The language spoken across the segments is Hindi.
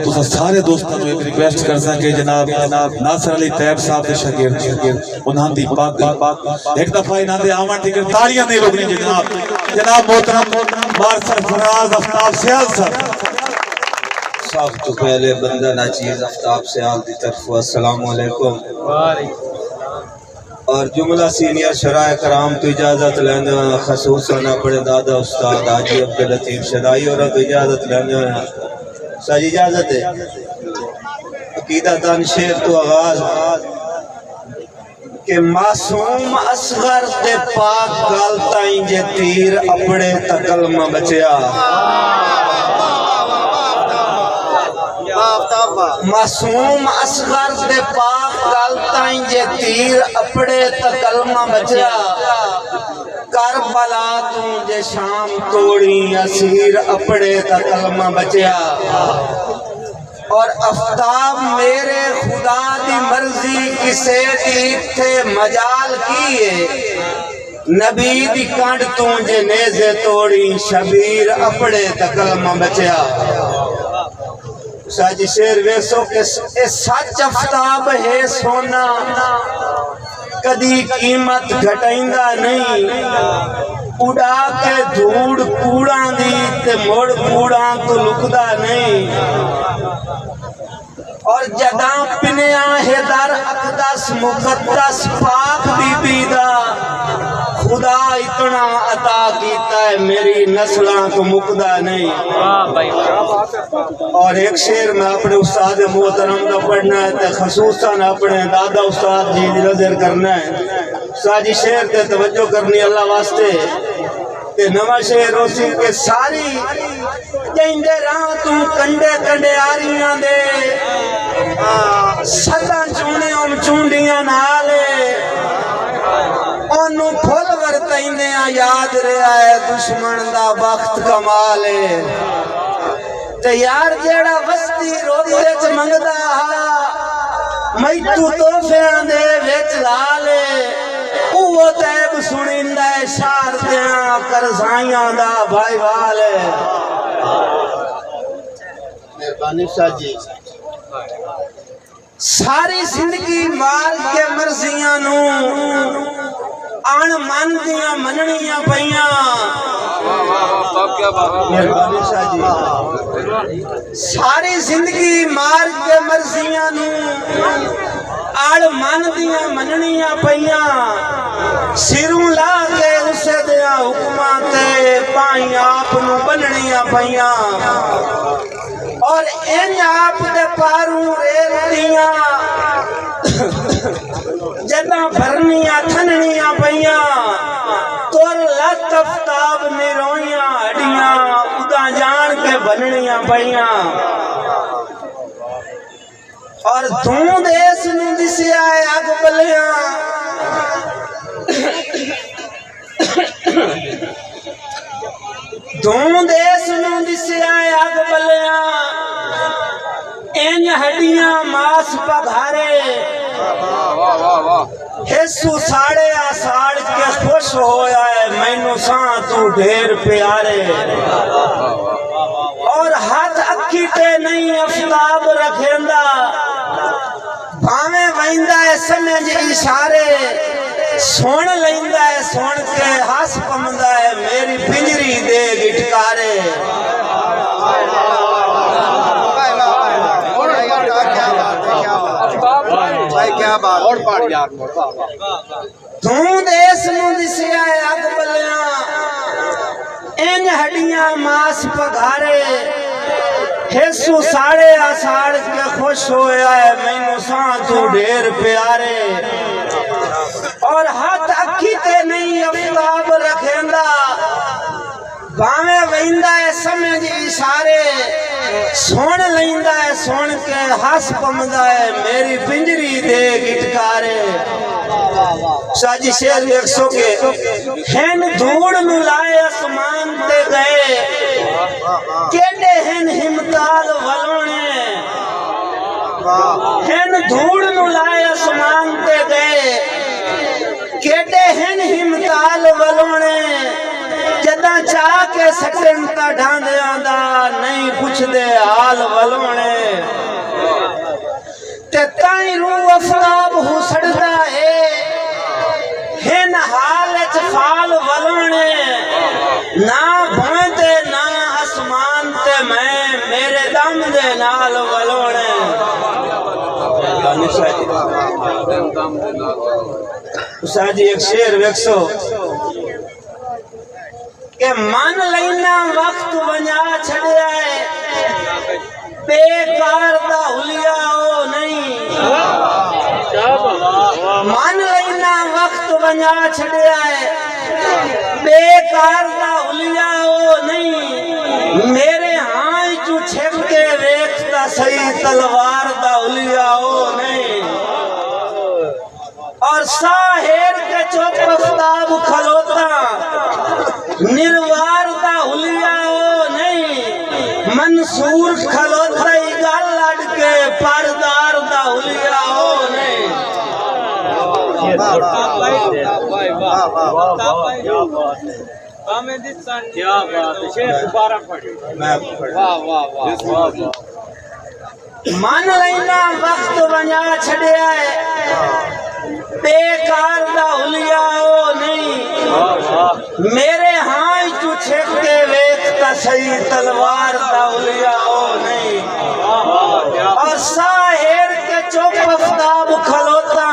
तुसा सारे दोस्तों को एक रिक्वेस्ट कर सके जनाब नासर अली तैयब साहब के शागिर्द उन्हां दी पाक एक दफा इन्हां दे आवन ठीक तालियां नहीं रोकनी जनाब मोहतरम मार सरफराज आफ्ताब सियाल साहब सब तो पहले बंदा नाचीज आफ्ताब सियाल की तरफ अस्सलाम वालेकुम और जुमला सीनियर शराय कराम तो इजाजत लेंदे खसूसन अपने दादा उस्ताद हाजी अब्दुल लतीफ शदाई और तो इजाजत लेंदे साजी इजाजत है अकीदतन शेर तो आगाज के मासूम असगर ते पाक गल ताई जे तीर अपने तकलमा बचया मासूम असगर ते पाक गल ताई जे तीर अपने तकलमा बचया करबला तू जे शाम तोड़ी असीर अपने तकलमा बचया और आफ्ताब मेरे खुदा दी मर्जी किसे दी थे मजाल की है नबी दी कंड तू जे नेज़े तोड़ी शबीर अपने तकलमा बचया साजी शेर वेसो के सच आफ्ताब है सोना कदी कीमत घटाइंदा नहीं उड़ा के धूड़ कूड़ा दी ते मोड़ कूड़ा तो लुकदा नहीं और जदा पिनिया है दर अकदस मुकद्दस पाक बीबी दा खुदा इतना अता कीता है मेरी नस्लां को मुकदा नहीं। और एक शेर में अपने उस्ताद मोहतरम का पढ़ना है तो खसूसन अपने दादा उस्ताद जी नजर करना है साजी शेर ते तवज्जो करनी अल्लाह वास्ते ते नवा शेर उसी के सारी जेंदे राह तू कंडे कंडे आरियां दे सदा चूने चूंडियां नाले ओनू फुल वरताइंदे याद रहा है दुश्मन दा वक्त कमाल है ते यार जेड़ा वस्ती रोदे च मंगदा मैतू तोहफियां दे विच ला ले वो तैब सुनिंदा है शार दियां करसाइयां दा भाई वाल मेहरबानी शाह जी सारी जिंदगी माल के मर्जियां नू आन मन दियां मननियां पईयां मेहरबानी शाह जी सारी जिंदगी मार के मर्जियां नू आड़ मन दियां मननियां पईयां सिरों ला के उसे दिया हुक्मां ते पाई आप नू बननियां पईयां और इन आप दे पारू रेतियां जदा भरनियां थननियां पईयां तोर लत आफ्ताब निरोइयां हड्डियां उदा जान के बननियां पईयां और तू देश नू दिसिया अग बलिया तू देश नू दिसिया अग बलिया इन हड्डियां मास पघारे हेसू साड़े साड़ के खुश होया है मैनू सा तू ढेर प्यारे और हाथ अखी ते नहीं आफ्ताब रखेंदा भावे वहिंदा है समझ इशारे सुन लेंदा है सुन के हस पमदा है मेरी पिंजरी दे गिटकारे क्या बात और पाड़ यार तू देश नू दिसिया अग बलिया इन हड्डियां मास पघारे हेसू साड़े साड़ के खुश होया है मैनू सा तू ढेर प्यारे और हाथ अखी ते नहीं आफ्ताब रखेंदा भावे वहिंदा है समझ इशारे सुन लेंदा है सुन के हस पमदा है मेरी पिंजरी दे गिटकारे साजी शेर 100 के हैन धूड़ नु लाए आसमान ते गए केडे हैन हिमताल वलोने हैन धूड़ नु लाए आसमान ते गए केडे हैन हिमताल वलोने जदा चाह के सकन ता ढांदे आंदा नहीं पुछदे हाल वलोने ते ताई रू अफताब हु सड़दा है न हाल च फाल वलोने ना भोंदे ना आसमान ते मैं मेरे दम दे नाल वलोने उसाजी एक शेर वेखसो के मन लेना वक्त वंजा छड़िया है बेकार दा हुलिया ओ नहीं मन लेना वक्त वंजा छड़िया है बेकार दा हुलिया ओ नहीं मेरे हाथ चू छेक के वेखता सही तलवार दा हुलिया ओ नहीं और साहेर के चौक अफ्ताब खलोता निर्वार दा हुलिया ओ नहीं मंसूर खलोता गल लड़ के परदार दा हुलिया ओ नहीं मन लेना वक्त वंजा छड़िया है बेकार दा हुलिया ओ नहीं मेरे हाथ चू छेक के वेखता सही तलवार दा हुलिया ओ नहीं और साहेर के चौक अफ्ताब खलोता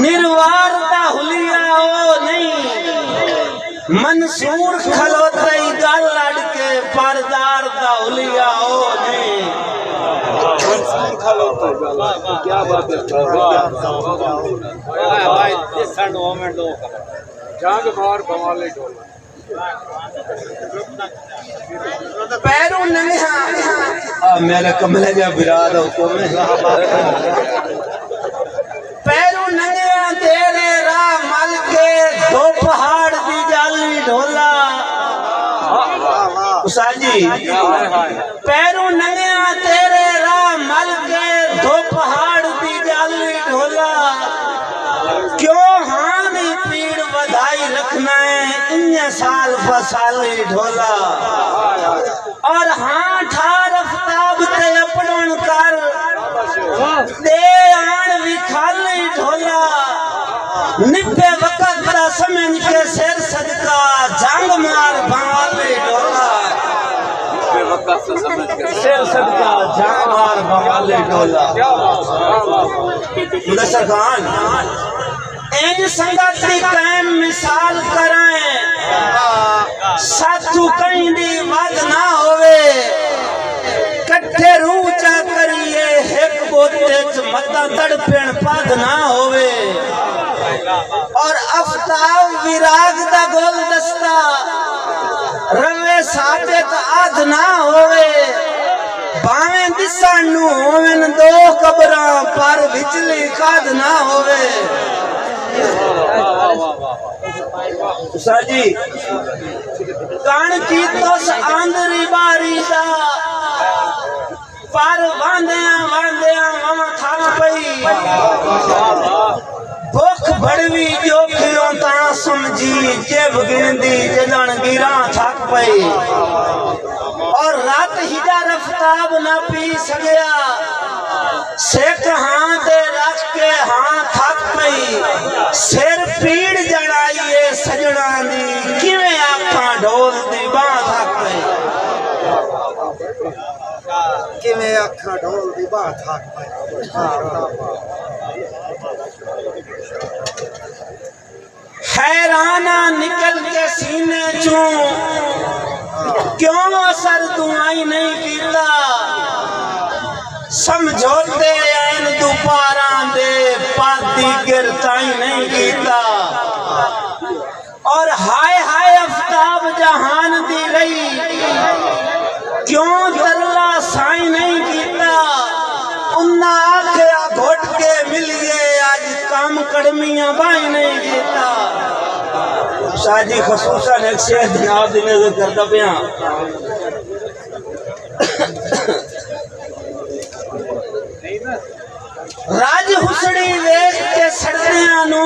निर्वार दा हुलिया ओ नहीं मंसूर खलोता गल लड़ के परदार दा हुलिया ओ नहीं क्या बात है पैरों नंगा मेरे कमले का बिराद पैरों नंगा तेरे राह मल के दो पहाड़ दी जाली ढोला उसाजी पैरों नंगा तेरे राह मल के दो पहाड़ दी जाली ढोला क्यों हानि पीड़ बधाई रखना है इन्ने साल फसाली ढोला और हाँ ठार अफ्ताब ते अपनों कर दे आन विखाली ढोला निपे वक्त दा समझ के सिर सदका जंग मार भाली ढोला सिर सदका जंग मार भाली ढोला मुदस्सर खान इन संगति कायम मिसाल कराए साथू कहीं दी बात ना होवे कट्ठे रूचा करिए एक बोते च मता तड़पेण पद ना होवे और अफ्ताब विराग दा गोल दस्ता रवे साबित आद ना होवे भावे दिसानू होवन दो कबरां पर बिजली काद ना होवे साजी कान की तोस आंदरी बारी दा पर वांदिया वहां था पई भुख भड़वी जोखियों ता समझी जेब गिनदी जदन गिरा थक पई और रात हिजा रफ्ताब ना पी सकिया सेक हां दे रख के हां थक पई सिर पीड़ जड़ाइए सजना दी किवें आखां ढोल दी बाह थक पई किवें आखां ढोल दी बाह थक पई हैराना निकल के सीने चू क्यों असर दुआई नहीं कीता समझौते ऐन दुपारा दे पाती गिरताई नहीं कीता और हाय हाय अफ्ताब जहान दी रही क्यों तरला साई नहीं कीता उन्ना आखिया घोट के मिलिए आज काम कड़मियां बाई नहीं कीता शादी खसूसन एक शेर जनाब दी नजर करता पिया राज हुसड़ी वेख के सड़दियां नू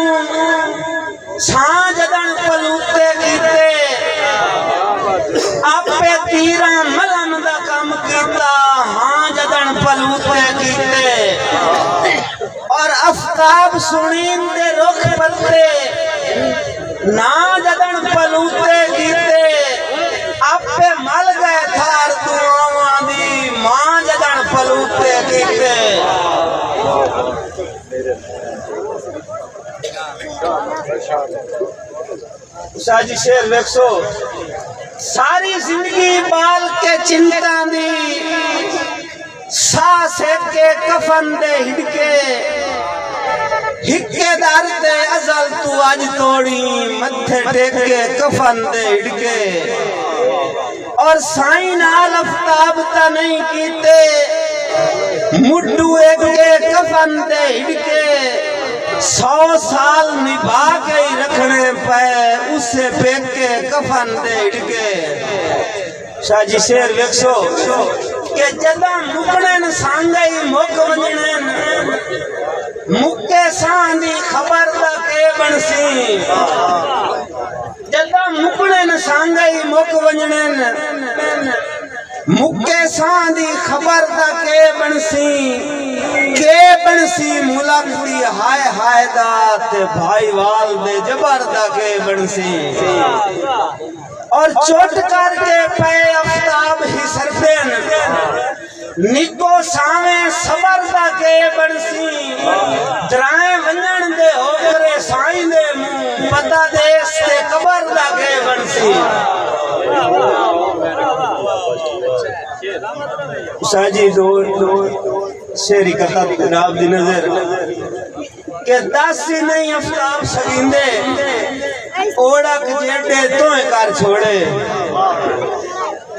छां जदन पलूते कीते आपे तीरा आफ्ताब सुनीन दे रुख पत्ते ना जदन पलूते गीते आपे मल गए थार दुआवां दी मां जदन पलूते गीते। शाजी शेर वेखो सारी जिंदगी बाल के चिंता दी सा के कफन दे हिडके हिक्के दर दे अजल तू आज तोड़ी मत्थे टेके कफन दे हिडके और साईं नाल आफ्ताब ता नहीं कीते मुड्डू एक के कफन दे हिडके 100 साल निभा के ही रखने पे उसे फेंक के कफन दे हिडके। शाजी शेर वेखो के जदा मुकने न सांगई मुक वजने मुक्के सांदी खबर दा के बनसी जदा मुकने न सांगई मुक वजने मुक्के सांदी खबर दा के बनसी मुलाकती हाय हाय दा ते भाईवाल दे जबर दा के बनसी और चोट करके पे आफ्ताब ही सरफेन निको सावे सबर दा के बनसी दराए वंजन दे हो करे साईं दे मुंह पता देश ते कबर दा के बनसी। शाजी दो शेरी कथा जनाब दी नजर के दासी नहीं आफ्ताब सगिंदे ओड़क जेडे तोए कर छोड़े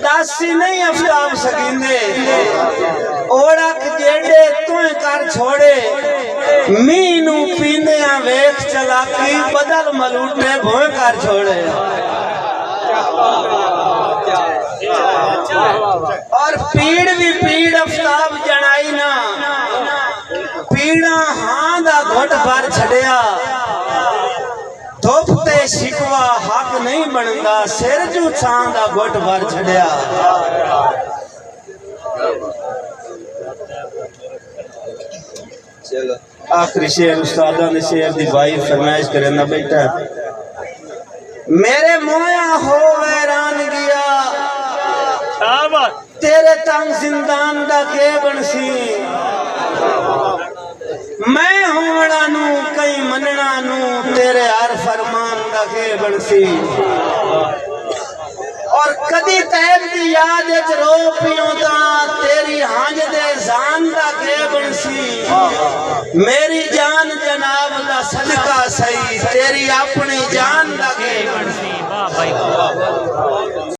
दासी नहीं आफ्ताब सगिंदे ओड़क जेडे तोए कर छोड़े मीनू पीने वेख चलाकी बदल मलूटे भोए कर छोड़े और पीड़ भी पीड़ आफ्ताब जनाई ना पीड़ा हां दा घुट भर छड़िया धुप ते शिकवा हक नहीं बनदा सिर जू छां दा घुट भर छड़िया। चलो आखिरी शेर उस्तादा ने शेर दी भाई फरमाइश करे ना बेटा मेरे मोया हो वैरान गया तेरे तंग जिंदान दा के बनसी मैं होना नू कई मनना नू तेरे हर फरमान दा के बनसी और कदी तैब दी याद च रो पियो ता तेरी हांज दे जान दा के बनसी मेरी जान जनाब दा सदका सही तेरी अपनी जान दा